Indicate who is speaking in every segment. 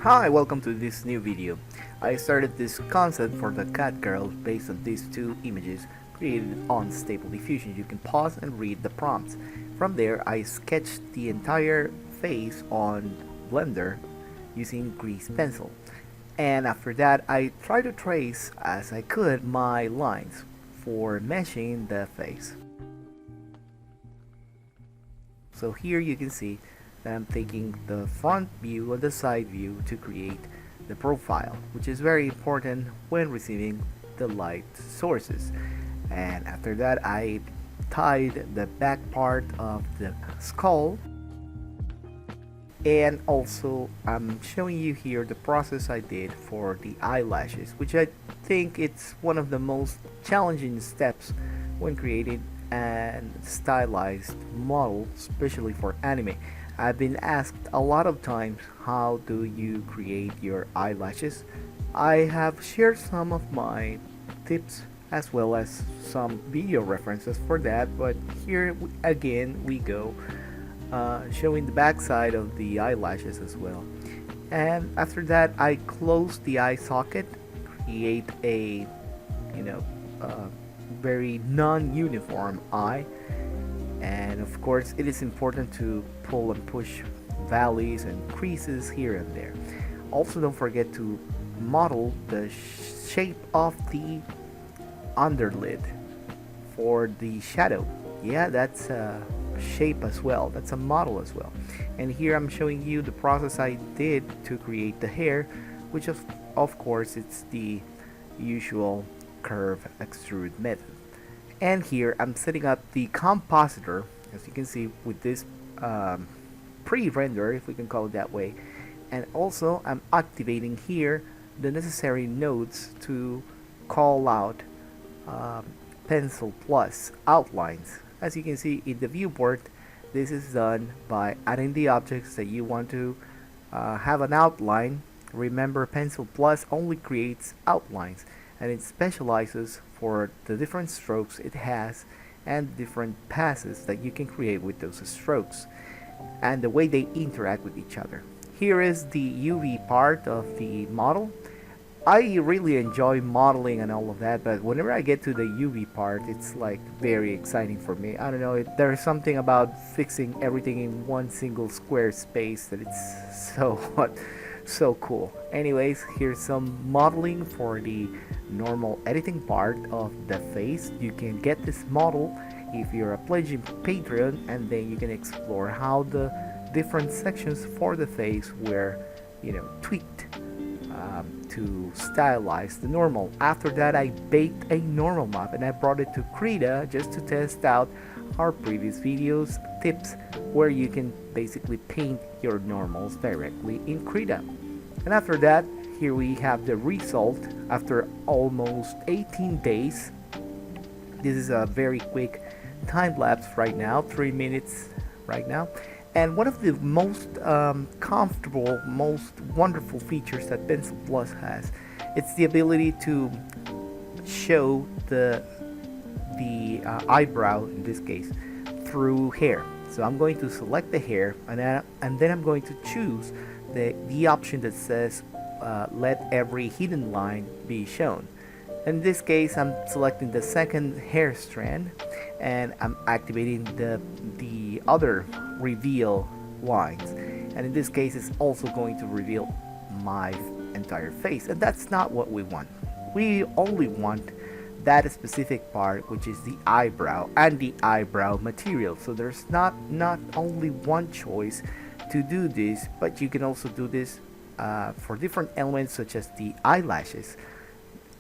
Speaker 1: Hi, welcome to this new video. I started this concept for the cat girl based on these two images created on Stable Diffusion. You can pause and read the prompts. From there, I sketched the entire face on Blender using grease pencil. And after that, I tried to trace as I could my lines for meshing the face. So here you can see that I'm taking the front view and the side view to create the profile, which is very important when receiving the light sources. And after that, I tied the back part of the skull, and also I'm showing you here the process I did for the eyelashes, which I think it's one of the most challenging steps when creating and stylized model, especially for anime. I've been asked a lot of times, how do you create your eyelashes? I have shared some of my tips as well as some video references for that, but here again we go, showing the back side of the eyelashes as well. And after that, I close the eye socket, create a very non-uniform eye, and of course it is important to pull and push valleys and creases here and there. Also, don't forget to model the shape of the underlid for the shadow. Yeah, that's a shape as well, that's a model as well. And here I'm showing you the process I did to create the hair, which of course it's the usual curve extrude method. And here I'm setting up the compositor, as you can see, with this pre-render, if we can call it that way. And also I'm activating here the necessary nodes to call out pencil plus outlines. As you can see in the viewport, this is done by adding the objects that you want to have an outline. Remember, pencil plus only creates outlines, and it specializes for the different strokes it has and different passes that you can create with those strokes and the way they interact with each other. Here is the UV part of the model. I really enjoy modeling and all of that, but whenever I get to the UV part, it's like very exciting for me. I don't know, there's something about fixing everything in one single square space that it's so cool. Anyways, here's some modeling for the normal editing part of the face. You can get this model if you're a pledging Patreon, and then you can explore how the different sections for the face were tweaked to stylize the normal. After that, I baked a normal map and I brought it to Krita just to test out our previous videos tips, where you can basically paint your normals directly in Krita. And after that, here we have the result after almost 18 days. This is a very quick time lapse right now, 3 minutes right now. And one of the most comfortable, most wonderful features that Pencil Plus has, it's the ability to show the eyebrow, in this case, through hair. So I'm going to select the hair, and then I'm going to choose the option that says let every hidden line be shown. In this case, I'm selecting the second hair strand, and I'm activating the other reveal lines, and in this case it's also going to reveal my entire face, and that's not what we want. We only want that specific part, which is the eyebrow and the eyebrow material. So there's not only one choice to do this, but you can also do this for different elements such as the eyelashes,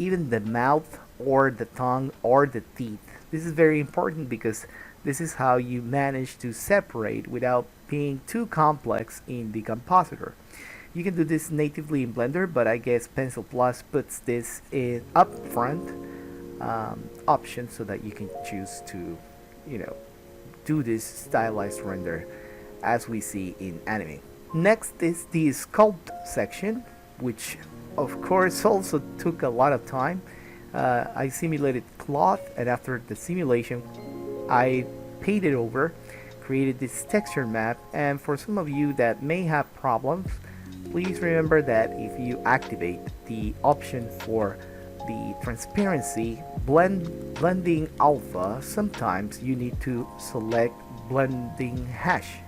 Speaker 1: even the mouth or the tongue or the teeth. This is very important because this is how you manage to separate without being too complex in the compositor. You can do this natively in Blender, but I guess Pencil Plus puts this in upfront option so that you can choose to do this stylized render as we see in anime. Next is the sculpt section, which of course also took a lot of time. I simulated cloth, and after the simulation I painted over, created this texture map. And for some of you that may have problems Please remember that if you activate the option for the transparency blending alpha, sometimes you need to select blending hash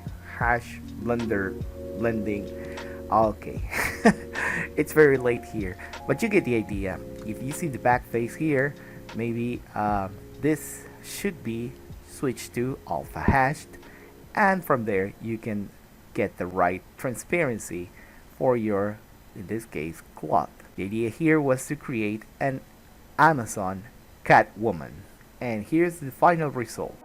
Speaker 1: blender blending. Okay, it's very late here, but you get the idea. If you see the back face here, maybe this should be switched to alpha hashed, and from there you can get the right transparency for your, in this case, cloth. The idea here was to create an Amazon Catwoman, and here's the final result.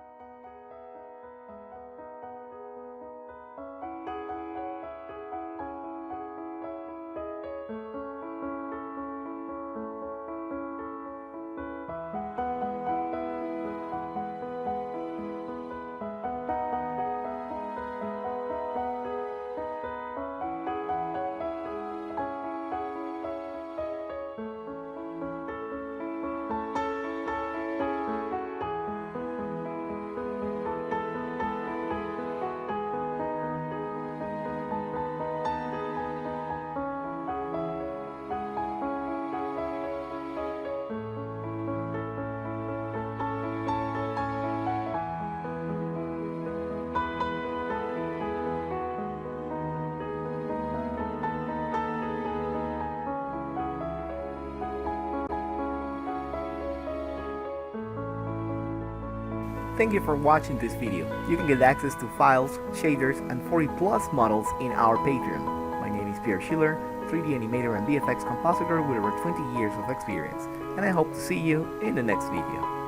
Speaker 1: Thank you for watching this video. You can get access to files, shaders, and 40 plus models in our Patreon. My name is Pierre Schiller, 3D animator and VFX compositor with over 20 years of experience, and I hope to see you in the next video.